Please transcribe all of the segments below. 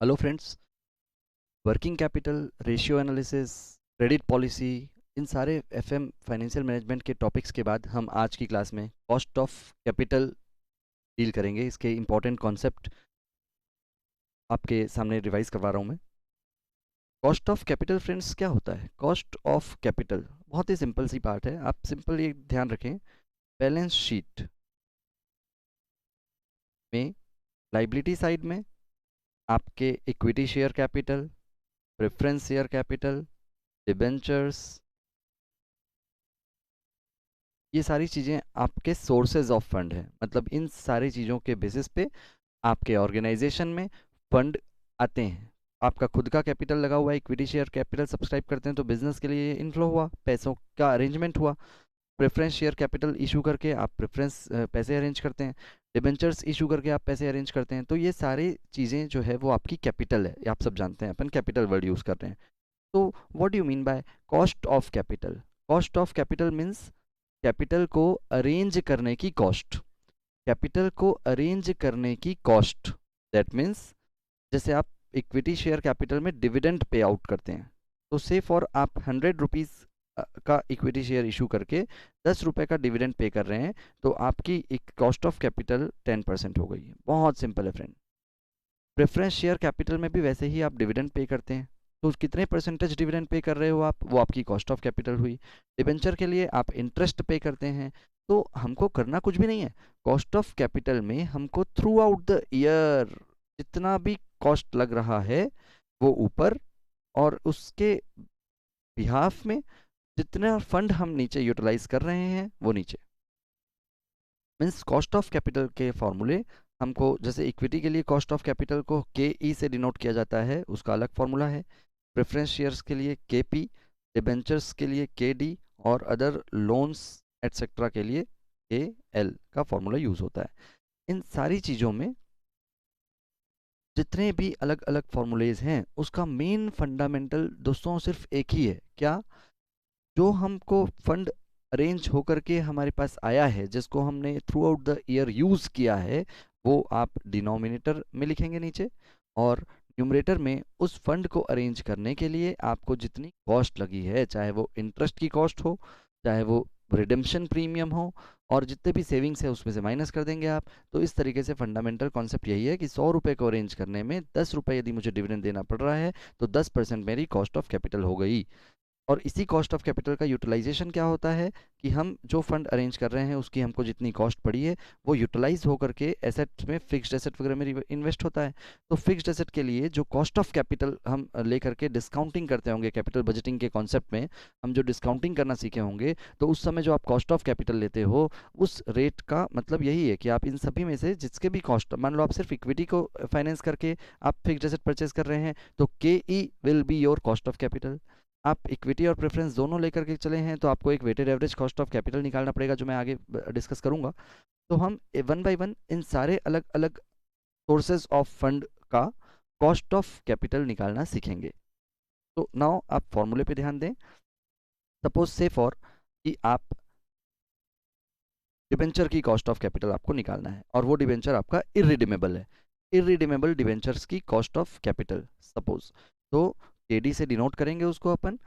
Hello friends. Working capital, ratio analysis, credit policy, इन सारे FM financial management के topics के बाद हम आज की क्लास में कॉस्ट ऑफ कैपिटल डील करेंगे। इसके इंपॉर्टेंट कॉन्सेप्ट आपके सामने रिवाइज करवा रहा हूँ मैं। कॉस्ट ऑफ कैपिटल फ्रेंड्स क्या होता है? कॉस्ट ऑफ कैपिटल बहुत ही सिंपल सी पार्ट है। आप सिंपल ये ध्यान रखें, बैलेंस शीट में लाइबिलिटी साइड में आपके equity share capital, preference share capital, debentures, ये सारी चीज़ें आपके सोर्सेज ऑफ फंड है। मतलब इन सारी चीज़ों के बेसिस पे आपके ऑर्गेनाइजेशन में फंड आते हैं। आपका खुद का कैपिटल लगा हुआ है, इक्विटी शेयर कैपिटल सब्सक्राइब करते हैं तो बिजनेस के लिए इनफ्लो हुआ, पैसों का अरेंजमेंट हुआ। प्रेफरेंस शेयर कैपिटल इशू करके आप प्रेफरेंस पैसे अरेंज करते हैं। डिबेंचर्स इशू करके आप पैसे अरेंज करते हैं। तो ये सारी चीज़ें जो है वो आपकी कैपिटल है। ये आप सब जानते हैं, अपन कैपिटल वर्ड यूज़ कर रहे हैं। तो what do you mean by cost of capital? Cost of capital means capital को अरेंज करने की कॉस्ट। कैपिटल को अरेंज करने की कॉस्ट, दैट मीन्स जैसे आप इक्विटी शेयर कैपिटल में डिविडेंड पे आउट करते हैं, तो से फॉर आप 100 रुपीज़ का इक्विटी शेयर इशू करके 10 रुपये का डिविडेंड पे कर रहे हैं, तो आपकी एक कॉस्ट ऑफ कैपिटल 10% हो गई है। बहुत सिंपल है फ्रेंड। प्रेफरेंस शेयर कैपिटल में भी वैसे ही आप डिविडेंड पे करते हैं, तो कितने परसेंटेज डिविडेंड पे कर रहे हो आप, वो आपकी कॉस्ट ऑफ कैपिटल हुई। डिबेंचर के लिए आप इंटरेस्ट पे करते हैं, तो हमको करना कुछ भी नहीं है। कॉस्ट ऑफ कैपिटल में हमको थ्रू आउट द ईयर जितना भी कॉस्ट लग रहा है वो ऊपर, और उसके बिहाफ में जितना फंड हम नीचे यूटिलाइज कर रहे हैं वो नीचे। मीन्स कॉस्ट ऑफ कैपिटल के फॉर्मूले हमको, जैसे इक्विटी के लिए कॉस्ट ऑफ कैपिटल को के ई से डिनोट किया जाता है, उसका अलग फॉर्मूला है। प्रेफरेंस शेयर्स के लिए के पी, डिबेंचर्स के लिए के डी, और अदर लोन्स एटसेट्रा के लिए के एल का फॉर्मूला यूज़ होता है। इन सारी चीज़ों में जितने भी अलग अलग फॉर्मूलेज हैं, उसका मेन फंडामेंटल दोस्तों सिर्फ एक ही है। क्या? जो हमको फंड अरेंज होकर के हमारे पास आया है, जिसको हमने through out the year use किया है, वो आप डिनोमिनेटर में लिखेंगे नीचे, और न्यूमरेटर में उस फंड को अरेंज करने के लिए आपको जितनी कॉस्ट लगी है, चाहे वो इंटरेस्ट की कॉस्ट हो, चाहे वो रिडेम्पशन प्रीमियम हो, और जितने भी सेविंग्स है उसमें से माइनस कर देंगे आप। तो इस तरीके से फंडामेंटल कॉन्सेप्ट यही है कि 100 रुपये को अरेंज करने में 10 रुपये यदि मुझे डिविडेंड देना पड़ रहा है, तो 10% मेरी कॉस्ट ऑफ कैपिटल हो गई। और इसी कॉस्ट ऑफ कैपिटल का यूटिलाइजेशन क्या होता है कि हम जो फंड अरेंज कर रहे हैं उसकी हमको जितनी कॉस्ट पड़ी है वो यूटिलाइज होकर के एसेट में, फिक्स्ड एसेट वगैरह में इन्वेस्ट होता है। तो फिक्स्ड एसेट के लिए जो कॉस्ट ऑफ कैपिटल हम लेकर के डिस्काउंटिंग करते होंगे, कैपिटल बजटिंग के कॉन्सेप्ट में हम जो डिस्काउंटिंग करना सीखे होंगे, तो उस समय जो आप कॉस्ट ऑफ कैपिटल लेते हो, उस रेट का मतलब यही है कि आप इन सभी में से जिसके भी कॉस्ट, मान लो आप सिर्फ इक्विटी को फाइनेंस करके आप फिक्स्ड एसेट परचेज कर रहे हैं, तो K E will be your cost of capital. आप इक्विटी और प्रेफरेंस दोनों लेकर के चले हैं, तो आपको एक weighted average cost of capital निकालना पड़ेगा, जो मैं आगे डिस्कस करूंगा। तो हम वन बाय वन इन सारे अलग अलग सोर्सेज ऑफ फंड का कॉस्ट ऑफ कैपिटल निकालना सीखेंगे। तो नाउ आप फॉर्मूले पे ध्यान दें। सपोज से फॉर कि आप डिबेंचर की कॉस्ट ऑफ कैपिटल आपको निकालना है, और वो डिबेंचर आपका इररिडीमेबल है। इररिडीमेबल डिबेंचर्स की कॉस्ट ऑफ कैपिटल सपोज, तो केडी से डिनोट करेंगे उसको अपन।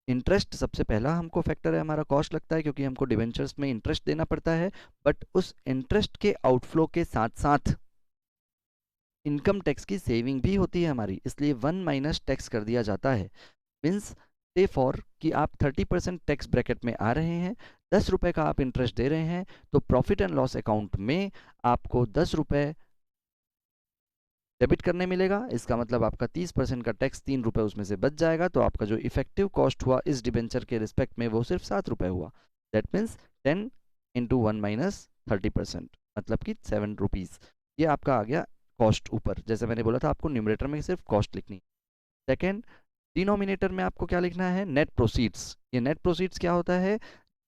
इंटरेस्ट सबसे पहला हमको फैक्टर है, हमारा कॉस्ट लगता है, क्योंकि हमको डिबेंचर्स में इंटरेस्ट देना पड़ता है। बट उस इंटरेस्ट के आउटफ्लो के साथ साथ इनकम टैक्स की सेविंग भी होती है हमारी, इसलिए 1 - टैक्स कर दिया जाता है। मीन्स से फॉर कि आप 30% टैक्स ब्रैकेट में आ रहे हैं, 10 रुपये का आप इंटरेस्ट दे रहे हैं, तो प्रॉफिट एंड लॉस अकाउंट में आपको 10 रुपये डेबिट करने मिलेगा। इसका मतलब आपका 30% का टैक्स 3 रुपये उसमें से बच जाएगा, तो आपका जो इफेक्टिव कॉस्ट हुआ इस डिबेंचर के रिस्पेक्ट में वो सिर्फ 7 रुपये हुआ। दैट मीन्स 10 × 1 - 30%, मतलब कि 7 रुपीज़। ये आपका आ गया कॉस्ट ऊपर। जैसे मैंने बोला था आपको न्यूमरेटर में सिर्फ कॉस्ट लिखनी। सेकेंड, डिनोमिनेटर में आपको क्या लिखना है? Net proceeds. ये नेट प्रोसीड्स क्या होता है?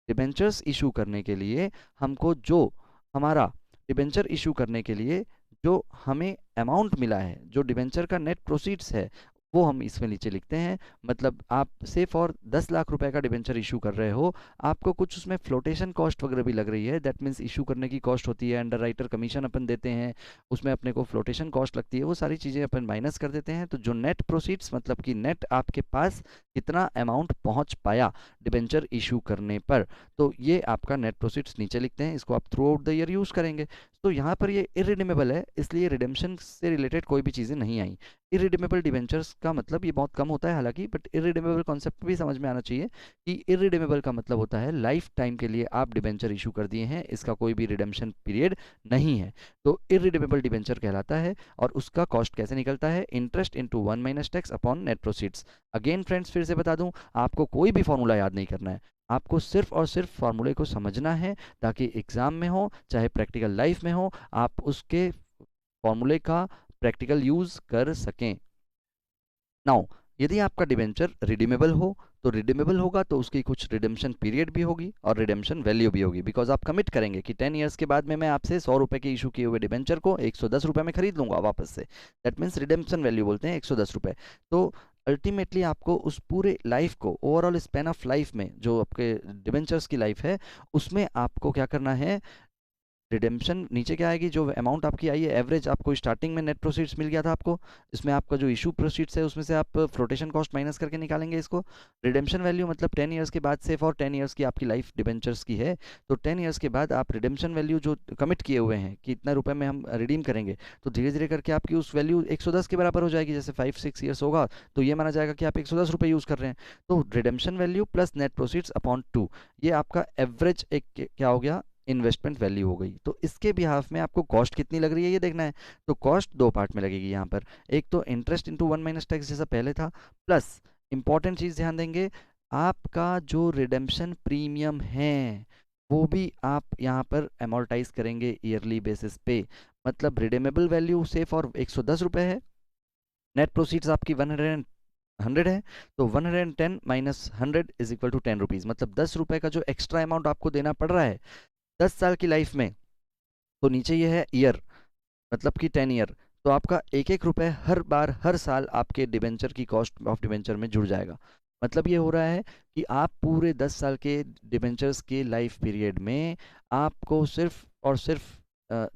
डिबेंचर्स इशू करने के लिए हमको जो हमारा डिबेंचर इशू करने के लिए जो हमें अमाउंट मिला है, जो डिबेंचर का नेट प्रोसीड्स है, वो हम इसमें नीचे लिखते हैं। मतलब आप से फॉर 10 लाख रुपए का डिबेंचर इशू कर रहे हो, आपको कुछ उसमें फ्लोटेशन कॉस्ट वगैरह भी लग रही है, दैट मीन्स इशू करने की कॉस्ट होती है, अंडर राइटर कमीशन अपन देते हैं, उसमें अपने को फ्लोटेशन कॉस्ट लगती है, वो सारी चीज़ें अपन माइनस कर देते हैं। तो जो नेट प्रोसीड्स मतलब कि नेट आपके पास कितना अमाउंट पहुंच पाया डिबेंचर इशू करने पर, तो ये आपका नेट प्रोसीड्स नीचे लिखते हैं। इसको आप through out the year use करेंगे। तो यहाँ पर ये इरिडीमेबल है, इसलिए रिडेम्पशन से रिलेटेड कोई भी चीज़ें नहीं आई। इरिडीमेबल डिबेंचर्स का मतलब ये बहुत कम होता है हालांकि, बट इरिडीमेबल कॉन्सेप्ट भी समझ में आना चाहिए कि इरिडीमेबल का मतलब होता है लाइफ टाइम के लिए आप डिबेंचर इशू कर दिए हैं, इसका कोई भी रिडेम्पशन पीरियड नहीं है, तो इरिडीमेबल डिबेंचर कहलाता है। और उसका कॉस्ट कैसे निकलता है? Interest into 1 - tax upon net proceeds. Again friends फिर से बता दूं, आपको कोई भी फॉर्मूला याद नहीं करना है, आपको सिर्फ और सिर्फ फॉर्मूले को समझना है, ताकि एग्जाम में हो चाहे प्रैक्टिकल लाइफ में हो, आप उसके फॉर्मूले का प्रैक्टिकल यूज कर सकें। नाउ यदि आपका डिबेंचर रिडीमेबल हो, तो रिडीमेबल होगा तो उसकी कुछ रिडेम्पशन पीरियड भी होगी और रिडेम्पशन वैल्यू भी होगी, बिकॉज आप कमिट करेंगे कि 10 ईयर्स के बाद में मैं आपसे 100 रुपए के इशू किए हुए डिबेंचर को 110 रुपए में खरीद लूंगा वापस से। दैट मीन्स रिडेम्पशन वैल्यू बोलते हैं 110 रुपए। तो अल्टीमेटली आपको उस पूरे लाइफ को, ओवरऑल स्पैन ऑफ लाइफ में, जो आपके डिबेंचर्स की लाइफ है, उसमें आपको क्या करना है? रिडेम्पशन नीचे क्या आएगी? जो अमाउंट आपकी आई है एवरेज, आपको स्टार्टिंग में नेट प्रोसीड्स मिल गया था आपको, इसमें आपका जो इशू प्रोसीड्स है उसमें से आप फ्लोटेशन कॉस्ट माइनस करके निकालेंगे इसको। रिडेम्पशन वैल्यू मतलब 10 ईयर्स के बाद से, फॉर 10 ईयर्स की आपकी लाइफ डिबेंचर्स की है, तो 10 ईयर्स के बाद आप रिडेम्पशन वैल्यू जो कमिट किए हुए हैं कि इतना रुपए में हम रिडीम करेंगे, तो धीरे धीरे करके आपकी उस वैल्यू 110 के बराबर हो जाएगी। जैसे 5-6 ईयर्स होगा तो ये माना जाएगा कि आप 110 रुपये यूज़ कर रहे हैं। तो redemption value plus net proceeds upon 2, ये आपका एवरेज एक क्या हो गया? इन्वेस्टमेंट वैल्यू हो गई। तो इसके बिहाफ में आपको कॉस्ट कितनी लग रही है ये देखना है। तो कॉस्ट दो पार्ट में लगेगी यहाँ पर, एक तो इंटरेस्ट इंटू 1 - टैक्स जैसा पहले था, प्लस इंपॉर्टेंट चीज़ ध्यान देंगे, आपका जो रिडेम्पशन प्रीमियम है वो भी आप यहाँ पर अमोर्टाइज करेंगे ईयरली बेसिस पे। मतलब रिडेमेबल वैल्यू से फॉर 110 रुपये है, नेट प्रोसीड्स आपकी 100 है, तो 110 minus 100 is equal to 10 rupees. मतलब 10 रुपये का जो एक्स्ट्रा अमाउंट आपको देना पड़ रहा है 10 साल की लाइफ में, तो नीचे ये है ईयर, मतलब कि 10 ईयर, तो आपका एक एक रुपए हर बार हर साल आपके डिबेंचर की कॉस्ट ऑफ डिबेंचर में जुड़ जाएगा। मतलब ये हो रहा है कि आप पूरे 10 साल के डिबेंचर्स के लाइफ पीरियड में आपको सिर्फ और सिर्फ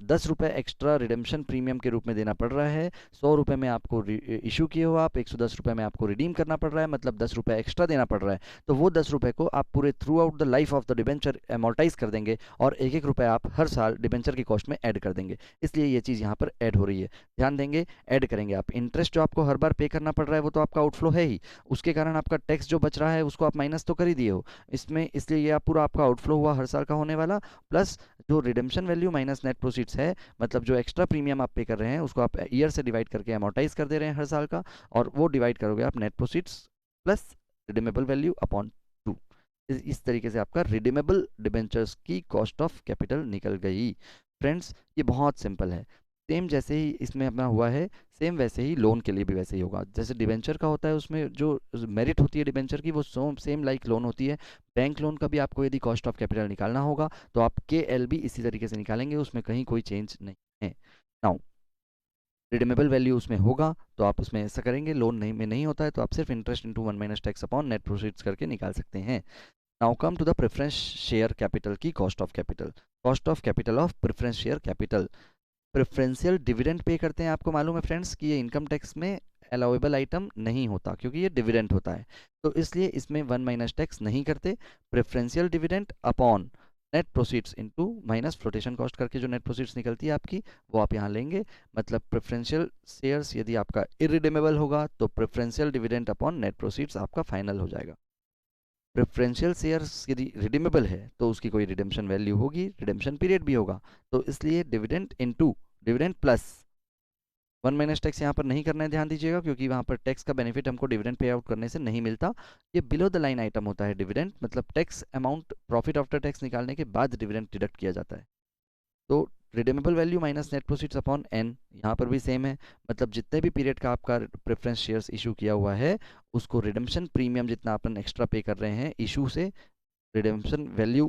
10 रुपये एक्स्ट्रा रिडेम्पशन प्रीमियम के रूप में देना पड़ रहा है। 100 रुपये में आपको इशू किए हो आप, 110 रुपये में आपको रिडीम करना पड़ रहा है, मतलब 10 रुपये एक्स्ट्रा देना पड़ रहा है। तो वो 10 रुपये को आप पूरे through out the life of the debenture amortise कर देंगे, और एक एक रुपये आप हर साल डिबेंचर की कॉस्ट में ऐड कर देंगे। इसलिए ये चीज़ यहाँ पर ऐड हो रही है, ध्यान देंगे, ऐड करेंगे आप। इंटरेस्ट जो आपको हर बार पे करना पड़ रहा है वो तो आपका आउटफ्लो है ही, उसके कारण आपका टैक्स जो बच रहा है उसको आप माइनस तो कर ही दिए हो इसमें, इसलिए ये पूरा आपका आउटफ्लो हुआ हर साल का होने वाला। प्लस जो redemption value minus net proceeds है, मतलब जो एक्स्ट्रा प्रीमियम आप पे कर रहे हैं उसको आप ईयर से डिवाइड करके अमोर्टाइज कर दे रहे हैं हर साल का, और वो डिवाइड करोगे आप net proceeds plus redeemable value upon 2। इस तरीके से आपका रिडीमेबल डिबेंचर्स की कॉस्ट ऑफ कैपिटल निकल गई। फ्रेंड्स ये बहुत सिंपल है, सेम जैसे ही इसमें अपना हुआ है, सेम वैसे ही लोन के लिए भी वैसे ही होगा। जैसे डिबेंचर का होता है उसमें जो मेरिट होती है डिबेंचर की, वो सेम लाइक लोन होती है। बैंक लोन का भी आपको यदि कॉस्ट ऑफ कैपिटल निकालना होगा तो आप के एल भी इसी तरीके से निकालेंगे, उसमें कहीं कोई चेंज नहीं है। नाउ रिडीमेबल वैल्यू उसमें होगा तो आप उसमें ऐसा करेंगे, लोन नहीं में नहीं होता है तो आप सिर्फ interest into 1 - tax upon net proceeds करके निकाल सकते हैं। Now come to the preference share capital की cost of capital. Cost of capital of preference share capital. Preferential dividend pay करते हैं, आपको मालूम है फ्रेंड्स कि ये इनकम टैक्स में अलाउेबल आइटम नहीं होता क्योंकि ये डिविडेंड होता है, तो इसलिए इसमें 1 - टैक्स नहीं करते। Preferential dividend upon net proceeds into minus flotation cost करके जो नेट प्रोसीड्स निकलती है आपकी, वो आप यहाँ लेंगे। मतलब प्रेफरेंशियल शेयर्स यदि आपका इरिडेमेबल होगा तो preferential dividend upon net proceeds आपका फाइनल हो जाएगा। प्रेफरेंशियल शेयर्स यदि रिडीमेबल है तो उसकी कोई रिडेम्पशन वैल्यू होगी, रिडेम्पशन पीरियड भी होगा, तो इसलिए dividend into dividend plus 1 - tax यहाँ पर नहीं करना है, ध्यान दीजिएगा, क्योंकि वहाँ पर टैक्स का बेनिफिट हमको डिविडेंड पे आउट करने से नहीं मिलता। ये बिलो द लाइन आइटम होता है डिविडेंड, मतलब tax amount profit after tax निकालने के बाद डिविडेंड डिडक्ट किया जाता है। तो redeemable value minus net proceeds upon n, यहाँ पर भी सेम है, मतलब जितने भी पीरियड का आपका प्रेफरेंस शेयर्स इशू किया हुआ है उसको रिडेम्पशन प्रीमियम जितना अपन एक्स्ट्रा पे कर रहे हैं इशू से, रिडेम्पशन वैल्यू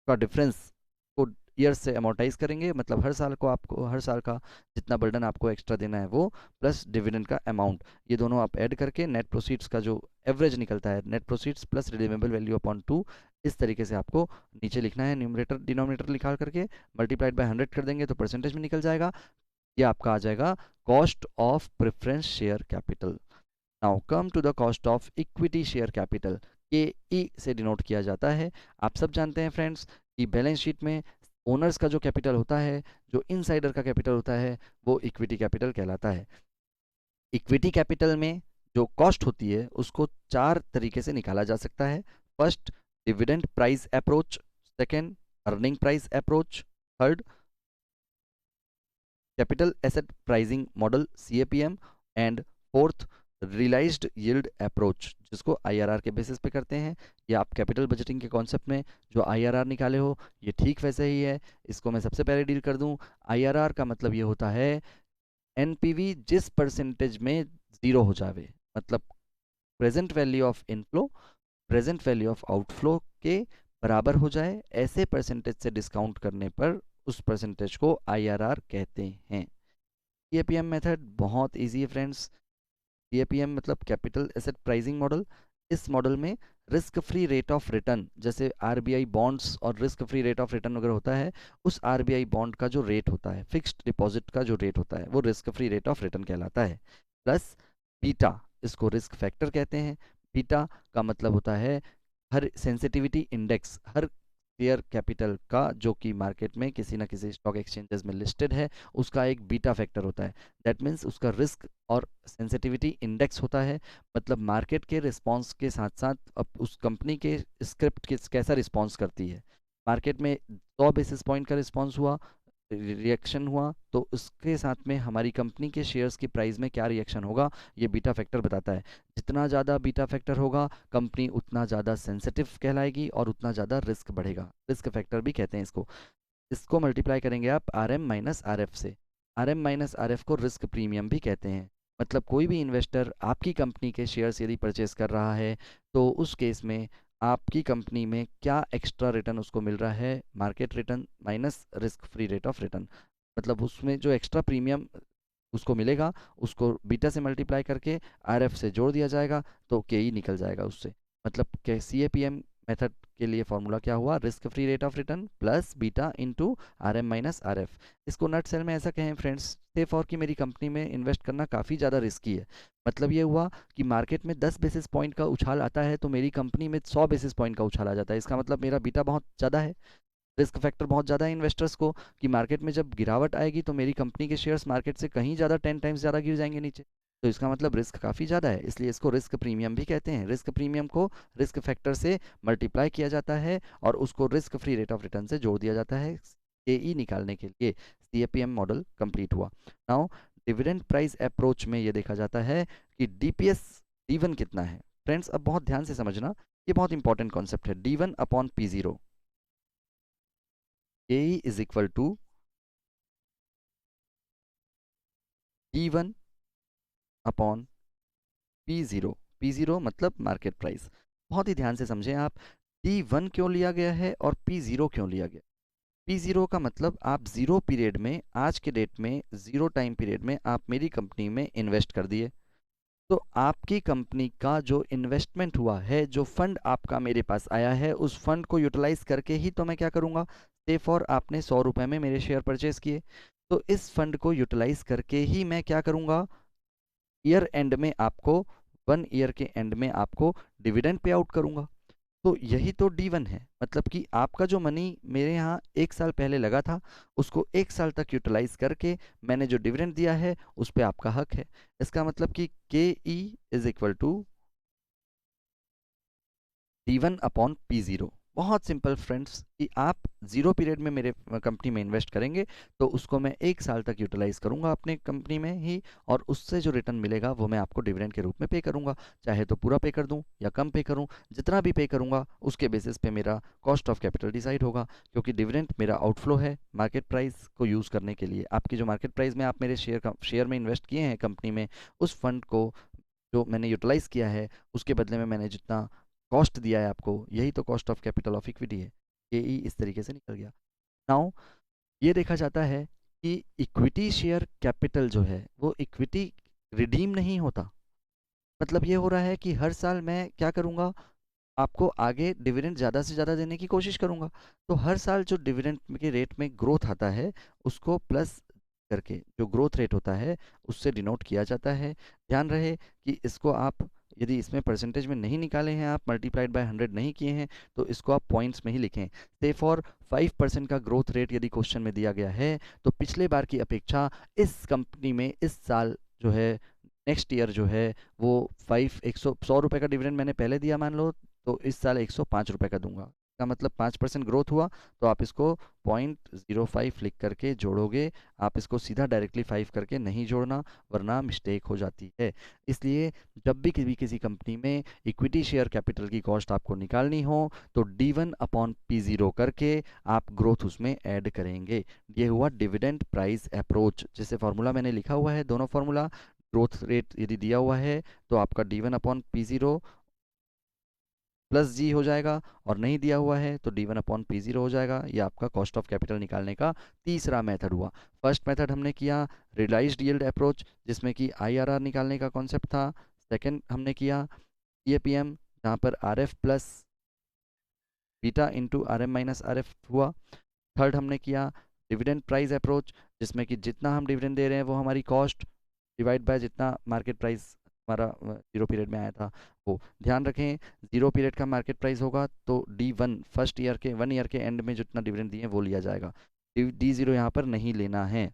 का डिफरेंस को ईयर से अमोर्टाइज करेंगे, मतलब हर साल को आपको, हर साल का जितना बर्डन आपको एक्स्ट्रा देना है वो, प्लस डिविडेंड का अमाउंट, ये दोनों आप ऐड करके नेट प्रोसीड्स का जो एवरेज निकलता है, net proceeds plus redeemable value upon 2, इस तरीके से आपको नीचे लिखना है, न्यूमरेटर डिनोमिनेटर लिखा करके मल्टीप्लाइड बाय 100 कर देंगे तो परसेंटेज में निकल जाएगा। ये आपका आ जाएगा cost of preference share capital. Now come to the cost of equity share capital, K E से डिनोट किया जाता है। आप सब जानते हैं फ्रेंड्स कि बैलेंस शीट में ओनर्स का जो कैपिटल होता है, जो इनसाइडर का कैपिटल होता है, वो इक्विटी कैपिटल कहलाता है। इक्विटी कैपिटल में जो कॉस्ट होती है उसको चार तरीके से निकाला जा सकता है। First, dividend price approach, second, earning price approach, third, capital asset pricing model CAPM, and fourth, realised yield approach, जिसको IRR के बेसिस पे करते हैं। ये आप कैपिटल बजटिंग के कॉन्सेप्ट में जो IRR निकाले हो ये ठीक वैसे ही है। इसको मैं सबसे पहले डील कर दूं। IRR का मतलब ये होता है NPV जिस परसेंटेज में ज़ीरो हो जावे, मतलब present value of inflow present value of outflow के बराबर हो जाए, ऐसे परसेंटेज से डिस्काउंट करने पर उस परसेंटेज को IRR कहते हैं। CAPM मेथड बहुत इजी है फ्रेंड्स। CAPM मतलब कैपिटल एसेट प्राइसिंग मॉडल। इस मॉडल में risk free rate of return, जैसे RBI बॉन्ड्स और risk free rate of return अगर होता है, उस RBI बॉन्ड का जो रेट होता है, फिक्स्ड डिपॉजिट का जो रेट होता है, वो risk free rate of return कहलाता है। प्लस बीटा, इसको रिस्क फैक्टर कहते हैं। बीटा का मतलब होता है हर सेंसिटिविटी इंडेक्स, हर शेयर कैपिटल का जो कि मार्केट में किसी ना किसी स्टॉक एक्सचेंजेस में लिस्टेड है, उसका एक बीटा फैक्टर होता है। दैट मीन्स उसका रिस्क और सेंसिटिविटी इंडेक्स होता है, मतलब मार्केट के रिस्पांस के साथ साथ अब उस कंपनी के स्क्रिप्ट कैसा रिस्पांस करती है। मार्केट में 100 बेसिस पॉइंट का रिस्पांस हुआ, रिएक्शन हुआ, तो उसके साथ में हमारी कंपनी के शेयर्स की प्राइस में क्या रिएक्शन होगा, ये बीटा फैक्टर बताता है। जितना ज़्यादा बीटा फैक्टर होगा, कंपनी उतना ज़्यादा सेंसिटिव कहलाएगी और उतना ज़्यादा रिस्क बढ़ेगा, रिस्क फैक्टर भी कहते हैं इसको। इसको मल्टीप्लाई करेंगे आप RM माइनस RF से। RM माइनस RF को रिस्क प्रीमियम भी कहते हैं। मतलब कोई भी इन्वेस्टर आपकी कंपनी के शेयर्स यदि परचेस कर रहा है, तो उस केस में आपकी कंपनी में क्या एक्स्ट्रा रिटर्न उसको मिल रहा है, market return minus risk free rate of return, मतलब उसमें जो एक्स्ट्रा प्रीमियम उसको मिलेगा, उसको बीटा से मल्टीप्लाई करके RF से जोड़ दिया जाएगा, तो KE निकल जाएगा उससे। मतलब के CAPM मेथड के लिए फॉर्मूला क्या हुआ, risk free rate of return plus beta into RM minus RF। इसको नट सेल में ऐसा कहें फ्रेंड्स, से फॉर कि मेरी कंपनी में इन्वेस्ट करना काफ़ी ज़्यादा रिस्की है। मतलब ये हुआ कि मार्केट में 10 बेसिस पॉइंट का उछाल आता है तो मेरी कंपनी में 100 बेसिस पॉइंट का उछाल आ जाता है। इसका मतलब मेरा बीटा बहुत ज़्यादा है, रिस्क फैक्टर बहुत ज़्यादा है इन्वेस्टर्स को, कि मार्केट में जब गिरावट आएगी तो मेरी कंपनी के शेयर्स मार्केट से कहीं ज़्यादा 10 टाइम्स ज़्यादा गिर जाएंगे नीचे। तो इसका मतलब रिस्क काफ़ी ज़्यादा है, इसलिए इसको रिस्क प्रीमियम भी कहते हैं। रिस्क प्रीमियम को रिस्क फैक्टर से मल्टीप्लाई किया जाता है और उसको risk free rate of return से जोड़ दिया जाता है KE निकालने के लिए। CAPM मॉडल कंप्लीट हुआ। नाउ डिविडेंड प्राइस अप्रोच में ये देखा जाता है कि DPS D1 कितना है। फ्रेंड्स अब बहुत ध्यान से समझना, ये बहुत इंपॉर्टेंट कॉन्सेप्ट है। D1 upon P0, KE is equal to D1 upon P0। P0 मतलब मार्केट प्राइस। बहुत ही ध्यान से समझें आप, D1 क्यों लिया गया है और P0 क्यों लिया गया। P0 का मतलब आप जीरो पीरियड में, आज के डेट में जीरो टाइम पीरियड में आप मेरी कंपनी में इन्वेस्ट कर दिए, तो आपकी कंपनी का जो इन्वेस्टमेंट हुआ है, जो फंड आपका मेरे पास आया है, उस फंड को यूटिलाइज करके ही तो मैं क्या करूँगा। से फॉर आपने 100 रुपये में मेरे शेयर परचेज किए, तो इस फंड को यूटिलाइज करके ही मैं क्या करूँगा, ईयर एंड में आपको, 1 ईयर के एंड में आपको डिविडेंड पे आउट करूँगा। तो यही तो D1 है, मतलब कि आपका जो मनी मेरे यहाँ 1 साल पहले लगा था, उसको 1 साल तक यूटिलाइज करके मैंने जो डिविडेंड दिया है उस पर आपका हक है। इसका मतलब कि KE is equal to D1 upon P0। बहुत सिंपल फ्रेंड्स, कि आप जीरो पीरियड में मेरे कंपनी में इन्वेस्ट करेंगे तो उसको मैं 1 साल तक यूटिलाइज करूंगा अपने कंपनी में ही, और उससे जो रिटर्न मिलेगा वो मैं आपको डिविडेंड के रूप में पे करूंगा। चाहे तो पूरा पे कर दूं या कम पे करूं, जितना भी पे करूंगा उसके बेसिस पे मेरा कॉस्ट ऑफ कैपिटल डिसाइड होगा, क्योंकि डिविडेंड मेरा आउटफ्लो है मार्केट प्राइस को यूज़ करने के लिए। आपकी जो मार्केट प्राइस में आप मेरे शेयर में इन्वेस्ट किए हैं कंपनी में, उस फंड को जो मैंने यूटिलाइज किया है उसके बदले में मैंने जितना कॉस्ट दिया है आपको, यही तो cost of capital of equity है। KE इस तरीके से निकल गया। नाउ ये देखा जाता है कि इक्विटी शेयर कैपिटल जो है वो इक्विटी रिडीम नहीं होता। मतलब ये हो रहा है कि हर साल मैं क्या करूँगा, आपको आगे डिविडेंड ज़्यादा से ज़्यादा देने की कोशिश करूँगा। तो हर साल जो डिविडेंड के रेट में ग्रोथ आता है उसको प्लस करके जो ग्रोथ रेट होता है उससे डिनोट किया जाता है। ध्यान रहे कि इसको आप यदि इसमें परसेंटेज में नहीं निकाले हैं, आप मल्टीप्लाइड बाय 100 नहीं किए हैं, तो इसको आप पॉइंट्स में ही लिखें। से फॉर 5% का ग्रोथ रेट यदि क्वेश्चन में दिया गया है तो पिछले बार की अपेक्षा इस कंपनी में इस साल जो है नेक्स्ट ईयर जो है वो 100 रुपये का डिविडेंड मैंने पहले दिया मान लो, तो इस साल 105 रुपये का दूंगा। का मतलब 5% ग्रोथ हुआ, तो आप इसको 0.05 लिख करके जोड़ोगे। आप इसको सीधा डायरेक्टली 5 करके नहीं जोड़ना, वरना मिस्टेक हो जाती है। इसलिए जब भी किसी कंपनी में इक्विटी शेयर कैपिटल की कॉस्ट आपको निकालनी हो तो D1/P0 करके आप ग्रोथ उसमें ऐड करेंगे। ये हुआ डिविडेंड प्राइस अप्रोच, जैसे फॉर्मूला मैंने लिखा हुआ है, दोनों फॉर्मूला। ग्रोथ रेट यदि दिया हुआ है तो आपका D1/P0 प्लस जी हो जाएगा, और नहीं दिया हुआ है तो D1/P0 हो जाएगा। ये आपका कॉस्ट ऑफ कैपिटल निकालने का तीसरा मेथड हुआ। फर्स्ट मेथड हमने किया रियलाइज्ड यील्ड अप्रोच, जिसमें कि IRR निकालने का कॉन्सेप्ट था। सेकंड हमने किया EAPM, जहाँ पर RF plus beta into RM minus RF हुआ। थर्ड हमने किया डिविडेंड प्राइस अप्रोच, जिसमें कि जितना हम डिविडेंड दे रहे हैं वो हमारी कॉस्ट डिवाइड बाय जितना मार्केट प्राइस हमारा जीरो पीरियड में आया था वो। ध्यान रखें, जीरो पीरियड का मार्केट प्राइस होगा तो D1 फर्स्ट ईयर के 1 ईयर के एंड में जितना डिविडेंड दिए वो लिया जाएगा। D0 यहाँ पर नहीं लेना है।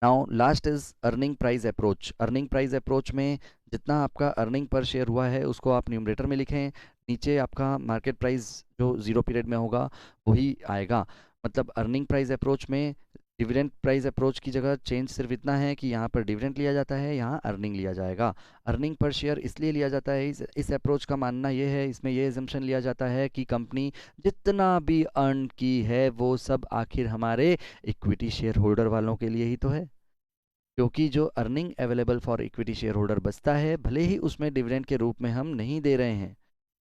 Now last is earning price approach. Earning price approach में जितना आपका अर्निंग पर शेयर हुआ है उसको आप न्यूमरेटर में लिखें, नीचे आपका मार्केट प्राइस जो जीरो पीरियड में होगा वही आएगा। मतलब अर्निंग प्राइस अप्रोच में डिविडेंड प्राइस अप्रोच की जगह चेंज सिर्फ इतना है कि यहाँ पर डिविडेंड लिया जाता है, यहाँ अर्निंग लिया जाएगा। अर्निंग पर शेयर इसलिए लिया जाता है, इस अप्रोच का मानना ये है, इसमें ये एजम्पशन लिया जाता है कि कंपनी जितना भी अर्न की है वो सब आखिर हमारे इक्विटी शेयर होल्डर वालों के लिए ही तो है। क्योंकि जो earning available for equity share holder बचता है, भले ही उसमें डिविडेंड के रूप में हम नहीं दे रहे हैं,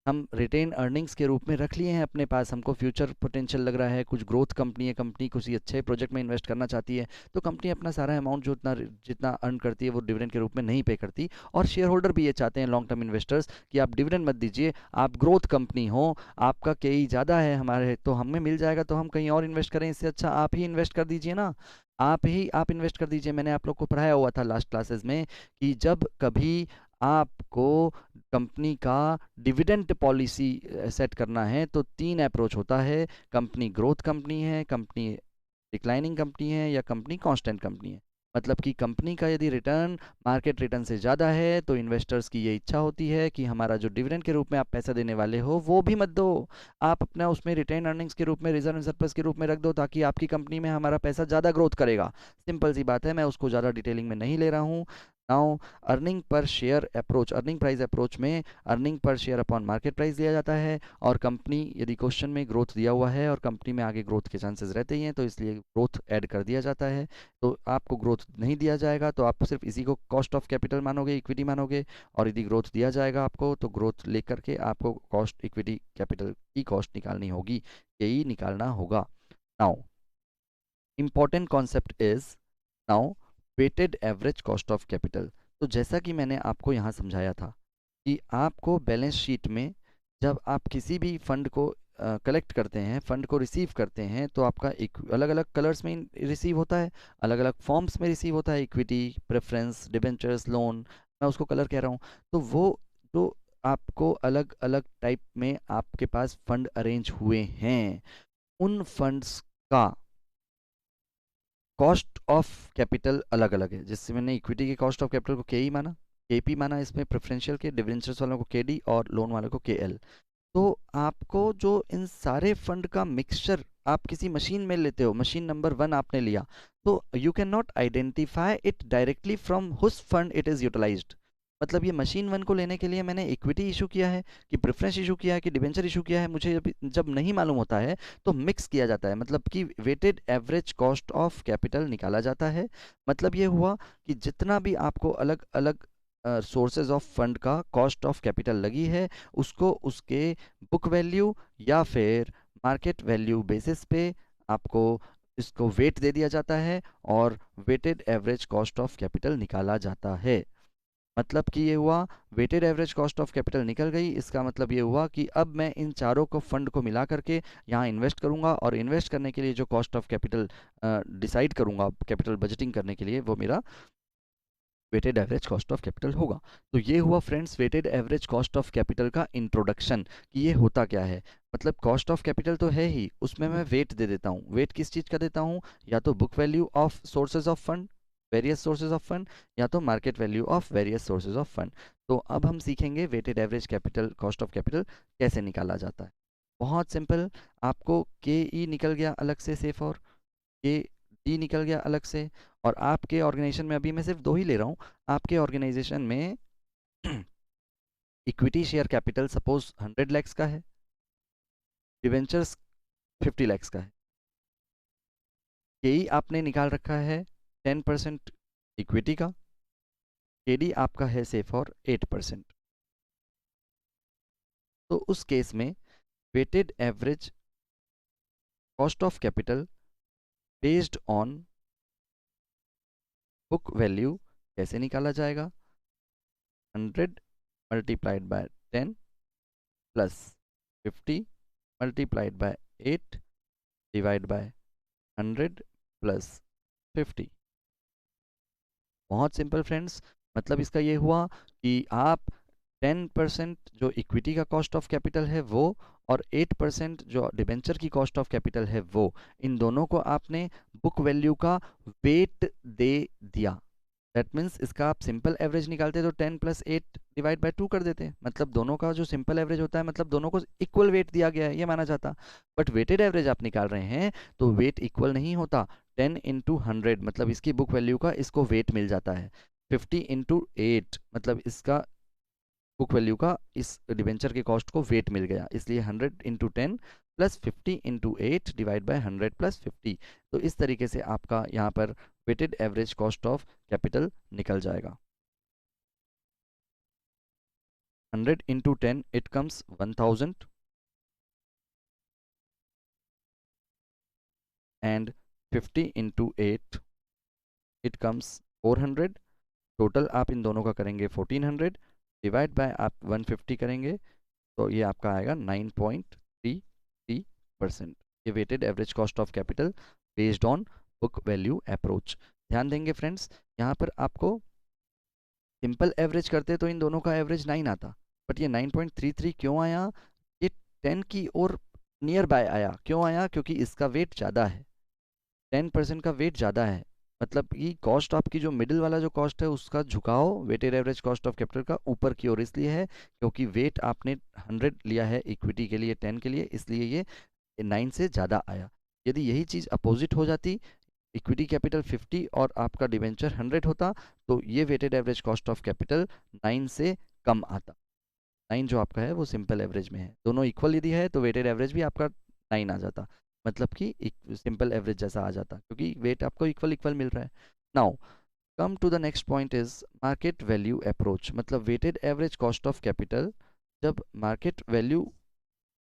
हम रिटेन अर्निंग्स के रूप में रख लिए हैं अपने पास, हमको फ्यूचर पोटेंशियल लग रहा है, कुछ ग्रोथ कंपनी है, कंपनी किसी अच्छे प्रोजेक्ट में इन्वेस्ट करना चाहती है, तो कंपनी अपना सारा अमाउंट जो जितना जितना अर्न करती है वो डिविडेंड के रूप में नहीं पे करती। और शेयर होल्डर भी ये चाहते हैं, लॉन्ग टर्म इन्वेस्टर्स, कि आप डिविडेंड मत दीजिए, आप ग्रोथ कंपनी हो, आपका KE ज़्यादा है हमारे तो हमें मिल जाएगा, तो हम कहीं और इन्वेस्ट करें, इससे अच्छा आप ही इन्वेस्ट कर दीजिए ना। आप इन्वेस्ट कर दीजिए। मैंने आप लोग को पढ़ाया हुआ था लास्ट क्लासेस में कि जब कभी आपको कंपनी का डिविडेंड पॉलिसी सेट करना है तो 3 अप्रोच होता है। कंपनी ग्रोथ कंपनी है, कंपनी डिक्लाइनिंग कंपनी है, या कंपनी कांस्टेंट कंपनी है। मतलब कि कंपनी का यदि रिटर्न मार्केट रिटर्न से ज़्यादा है तो इन्वेस्टर्स की ये इच्छा होती है कि हमारा जो डिविडेंड के रूप में आप पैसा देने वाले हो वो भी मत दो, आप अपना उसमें रिटेन अर्निंग्स के रूप में, रिजर्व एंड सरप्लस के रूप में रख दो, ताकि आपकी कंपनी में हमारा पैसा ज़्यादा ग्रोथ करेगा। सिंपल सी बात है, मैं उसको ज़्यादा डिटेलिंग में नहीं ले रहा हूँ। Now earning per share approach, earning price approach में earning per share upon market price दिया जाता है, और कंपनी यदि क्वेश्चन में ग्रोथ दिया हुआ है और कंपनी में आगे ग्रोथ के चांसेस रहते ही हैं तो इसलिए ग्रोथ ऐड कर दिया जाता है। तो आपको ग्रोथ नहीं दिया जाएगा तो आप सिर्फ इसी को कॉस्ट ऑफ कैपिटल मानोगे, इक्विटी मानोगे, और यदि ग्रोथ दिया जाएगा आपको तो ग्रोथ लेकर के आपको कॉस्ट इक्विटी कैपिटल की कॉस्ट निकालनी होगी, यही निकालना होगा। Now important concept is now weighted average cost of capital. तो जैसा कि मैंने आपको यहाँ समझाया था कि आपको बैलेंस शीट में जब आप किसी भी फंड को कलेक्ट करते हैं, फंड को रिसीव करते हैं, तो आपका एक अलग अलग कलर्स में रिसीव होता है, अलग अलग फॉर्म्स में रिसीव होता है, इक्विटी, प्रेफरेंस, डिबेंचर्स, लोन, मैं उसको कलर कह रहा हूँ। तो वो जो आपको अलग अलग टाइप में आपके पास फंड अरेंज हुए हैं, उन फंड्स का कॉस्ट ऑफ कैपिटल अलग अलग है। जिससे मैंने इक्विटी के कॉस्ट ऑफ कैपिटल को KE माना, KP माना, इसमें प्रेफरेंशियल के डिवेंचर्स वालों को KD और लोन वालों को KL। तो आपको जो इन सारे फंड का मिक्सचर आप किसी मशीन में लेते हो, मशीन नंबर 1 आपने लिया, तो you can not identify it directly from whose fund it is utilised. मतलब ये मशीन 1 को लेने के लिए मैंने इक्विटी इशू किया है कि प्रेफरेंस इशू किया है कि डिबेंचर इशू किया है, मुझे जब नहीं मालूम होता है तो मिक्स किया जाता है, मतलब कि weighted average cost of capital निकाला जाता है। मतलब ये हुआ कि जितना भी आपको अलग अलग सोर्सेज ऑफ फंड का कॉस्ट ऑफ कैपिटल लगी है, उसको उसके बुक वैल्यू या फिर मार्केट वैल्यू बेसिस पे आपको इसको वेट दे दिया जाता है और weighted average cost of capital निकाला जाता है। मतलब कि ये हुआ, weighted average cost of capital निकल गई, इसका मतलब ये हुआ कि अब मैं इन चारों को फंड को मिला करके यहाँ इन्वेस्ट करूँगा और इन्वेस्ट करने के लिए जो कॉस्ट ऑफ कैपिटल डिसाइड करूँगा कैपिटल बजटिंग करने के लिए, वो मेरा weighted average cost of capital होगा। तो ये हुआ friends weighted average cost of capital का इंट्रोडक्शन कि ये होता क्या है। मतलब कॉस्ट ऑफ कैपिटल तो है ही, उसमें मैं वेट दे देता हूँ। वेट किस चीज़ का देता हूँ? या तो book value of sources of fund, various sources of fund, या तो market value of various sources of fund. तो अब हम सीखेंगे weighted average capital cost of capital कैसे निकाला जाता है। बहुत सिंपल, आपको के ई निकल गया अलग से, सेफ और के डी निकल गया अलग से। और आपके ऑर्गेनाइजेशन में, अभी मैं सिर्फ दो ही ले रहा हूँ, आपके ऑर्गेनाइजेशन में equity share capital suppose 100 lakhs का है, डिवेंचर्स 50 लैक्स का है। केई आपने निकाल रखा है 10% इक्विटी का, केडी आपका है से फॉर 8%। तो उस केस में weighted average cost of capital based on book value कैसे निकाला जाएगा? 100 multiplied by 10 plus 50 multiplied by 8 divide by 100 plus 50। बहुत सिंपल फ्रेंड्स, मतलब इसका ये हुआ कि आप 10% जो इक्विटी का कॉस्ट ऑफ कैपिटल है वो, और 8% जो डिबेंचर की कॉस्ट ऑफ कैपिटल है वो, इन दोनों को आपने बुक वैल्यू का वेट दे दिया। दैट मीन्स इसका आप सिंपल एवरेज निकालते तो 10 प्लस 8 डिवाइड बाय 2 कर देते, मतलब दोनों का जो सिंपल एवरेज होता है, मतलब दोनों को इक्वल वेट दिया गया है ये माना जाता। बट वेटेड एवरेज आप निकाल रहे हैं तो वेट इक्वल नहीं होता। 10 इंटू 100 मतलब इसकी बुक वैल्यू का इसको वेट मिल जाता है। 50 इंटू 8 मतलब इसका बुक वैल्यू का इस डिबेंचर के कॉस्ट को वेट मिल गया, इसलिए 100 into 10 plus 50 into 8 divide by 100 plus 50। तो इस तरीके से आपका यहाँ पर weighted average cost of capital निकल जाएगा। 100 into 10 it comes 1000 and 50 into 8 it comes 400। Total आप इन दोनों का करेंगे 1400 डिवाइड बाय आप 150 करेंगे तो ये आपका आएगा 9.33%। ये weighted average cost of capital based on book value approach. ध्यान देंगे फ्रेंड्स, यहाँ पर आपको सिंपल एवरेज करते तो इन दोनों का एवरेज 9 आता, बट ये 9.33 क्यों आया? ये 10 की ओर नियर बाय आया। क्यों आया? क्योंकि इसका वेट ज़्यादा है, 10% का वेट ज़्यादा है। मतलब कि कॉस्ट आपकी जो मिडिल वाला जो कॉस्ट है उसका झुकाव weighted average cost of capital का ऊपर की ओर इसलिए है क्योंकि वेट आपने 100 लिया है इक्विटी के लिए 10 के लिए, इसलिए ये 9 से ज़्यादा आया। यदि यही चीज़ अपोजिट हो जाती, इक्विटी कैपिटल 50 और आपका डिवेंचर 100 होता, तो ये weighted average cost of capital 9 से कम आता। 9 जो आपका है वो सिंपल एवरेज में है, दोनों इक्वल यदि है तो वेटेड एवरेज भी आपका 9 आ जाता, मतलब कि सिंपल एवरेज जैसा आ जाता क्योंकि वेट आपको इक्वल इक्वल मिल रहा है। Now come to the next point is market value approach. मतलब weighted average cost of capital जब मार्केट वैल्यू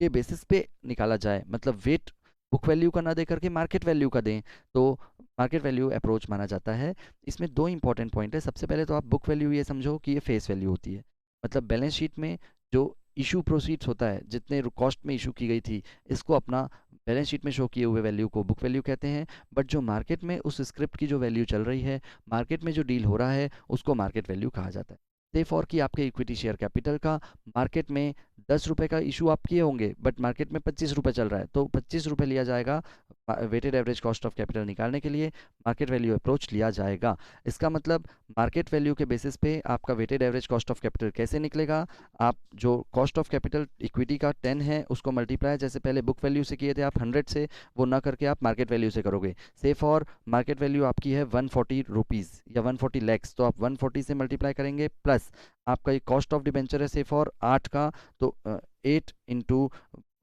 के बेसिस पे निकाला जाए, मतलब वेट बुक वैल्यू का ना दे करके मार्केट वैल्यू का दें, तो मार्केट वैल्यू अप्रोच माना जाता है। इसमें दो इंपॉर्टेंट पॉइंट है। सबसे पहले तो आप बुक वैल्यू ये समझो कि ये फेस वैल्यू होती है, मतलब बैलेंस शीट में जो इशू प्रोसीड्स होता है, जितने कॉस्ट में इशू की गई थी, इसको अपना बैलेंस शीट में शो किए हुए वैल्यू को बुक वैल्यू कहते हैं। बट जो मार्केट में उस स्क्रिप्ट की जो वैल्यू चल रही है, मार्केट में जो डील हो रहा है, उसको मार्केट वैल्यू कहा जाता है। से फॉर कि आपके इक्विटी शेयर कैपिटल का मार्केट में 10 रुपये का इशू आप किए होंगे, बट मार्केट में 25 रुपये चल रहा है, तो 25 रुपये लिया जाएगा weighted average cost of capital निकालने के लिए, मार्केट वैल्यू अप्रोच लिया जाएगा। इसका मतलब मार्केट वैल्यू के बेसिस पे आपका weighted average cost of capital कैसे निकलेगा? आप जो कॉस्ट ऑफ कैपिटल इक्विटी का 10 है उसको मल्टीप्लाई जैसे पहले बुक वैल्यू से किए थे आप 100 से, वो ना करके आप मार्केट वैल्यू से करोगे। से फॉर मार्केट वैल्यू आपकी है 140 रुपीज़ या 140 लैक्स, तो आप 140 से मल्टीप्लाई करेंगे, प्लस आपका ये कॉस्ट ऑफ डिबेंचर है से फॉर 8 का, तो 8 इंटू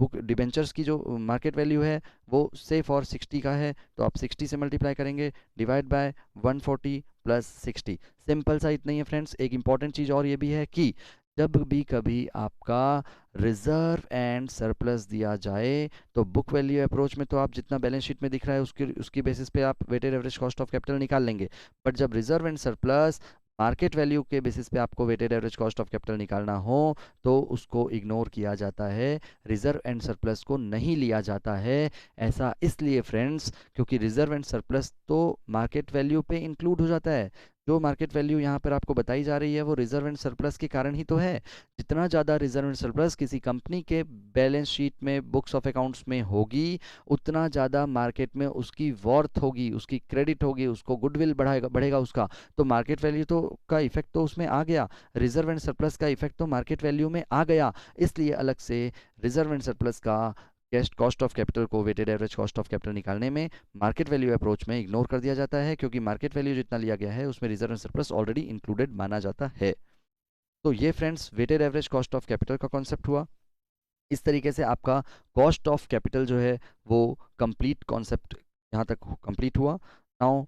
बुक डिबेंचर्स की जो मार्केट वैल्यू है वो से फॉर 60 का है, तो आप 60 से मल्टीप्लाई करेंगे डिवाइड बाय 140 प्लस 60। सिंपल सा इतना ही है फ्रेंड्स। एक इंपॉर्टेंट चीज़ और ये भी है कि जब भी कभी आपका रिजर्व एंड सरप्लस दिया जाए तो बुक वैल्यू अप्रोच में तो आप जितना बैलेंस शीट में दिख रहा है उसकी उसकी बेसिस पे आप weighted average cost of capital निकाल लेंगे। बट जब reserve and surplus market value के बेसिस पे आपको weighted average cost of capital निकालना हो तो उसको इग्नोर किया जाता है, रिजर्व एंड सरप्लस को नहीं लिया जाता है। ऐसा इसलिए फ्रेंड्स क्योंकि रिजर्व एंड सरप्लस तो मार्केट वैल्यू पे इंक्लूड हो जाता है। जो मार्केट वैल्यू यहाँ पर आपको बताई जा रही है वो रिजर्व एंड सरप्लस के कारण ही तो है। जितना ज़्यादा रिजर्व एंड सरप्लस किसी कंपनी के बैलेंस शीट में बुक्स ऑफ अकाउंट्स में होगी उतना ज़्यादा मार्केट में उसकी वर्थ होगी, उसकी क्रेडिट होगी, उसको गुडविल बढ़ाएगा बढ़ेगा उसका। तो मार्केट वैल्यू तो का इफेक्ट तो उसमें आ गया, रिजर्व एंड सरप्लस का इफेक्ट तो मार्केट वैल्यू में आ गया। इसलिए अलग से रिजर्व एंड सरप्लस का कैश कॉस्ट ऑफ कैपिटल को weighted average cost of capital निकालने में मार्केट वैल्यू अप्रोच में इग्नोर कर दिया जाता है, क्योंकि मार्केट वैल्यू जितना लिया गया है उसमें reserve and surplus already included माना जाता है। तो ये friends weighted average cost of capital का कॉन्सेप्ट हुआ। इस तरीके से आपका कॉस्ट ऑफ कैपिटल जो है वो कंप्लीट कॉन्सेप्ट यहाँ तक कंप्लीट हुआ। नाउ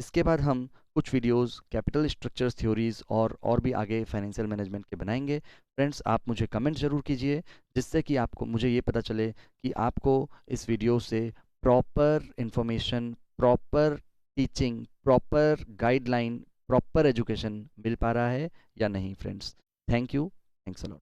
इसके बाद हम कुछ वीडियोस कैपिटल स्ट्रक्चर्स थ्योरीज और भी आगे फाइनेंशियल मैनेजमेंट के बनाएंगे। फ्रेंड्स आप मुझे कमेंट ज़रूर कीजिए जिससे कि आपको मुझे ये पता चले कि आपको इस वीडियो से proper information, proper teaching, proper guideline, proper education मिल पा रहा है या नहीं। Friends thank you, thanks a lot.